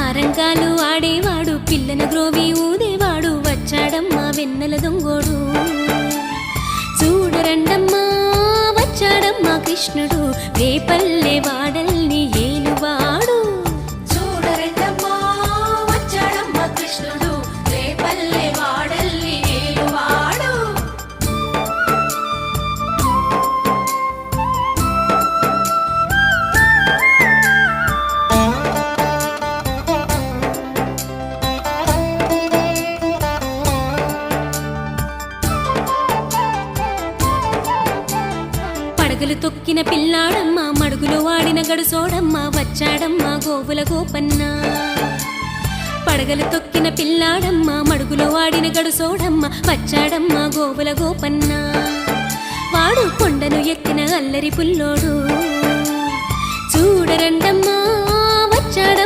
సారంగాలు ఆడేవాడు పిల్లన గ్రోవి ఊదేవాడు వచ్చాడమ్మా వెన్నెల దొంగోడు చూడరండమ్మా వచ్చాడమ్మా కృష్ణుడు రేపల్లె వాడల్ని ఏలువాడు చూడరండమ్మా వచ్చాడమ్మా కృష్ణుడు రేపల్లె వాడల్ని ఏలువాడు పడగలు తొక్కిన పిల్లాడమ్మ మడుగులో వాడిన గడుసోడమ్మ వచ్చాడమ్మ గోవుల గోపన్న పడగలు తొక్కిన పిల్లాడమ్మ మడుగులో వాడిన గడుసోడమ్మ వచ్చాడమ్మ గోవుల గోపన్న వాడు కొండను ఎక్కిన అల్లరి పుల్లోడు చూడరండమ్మా వచ్చాడమ్మ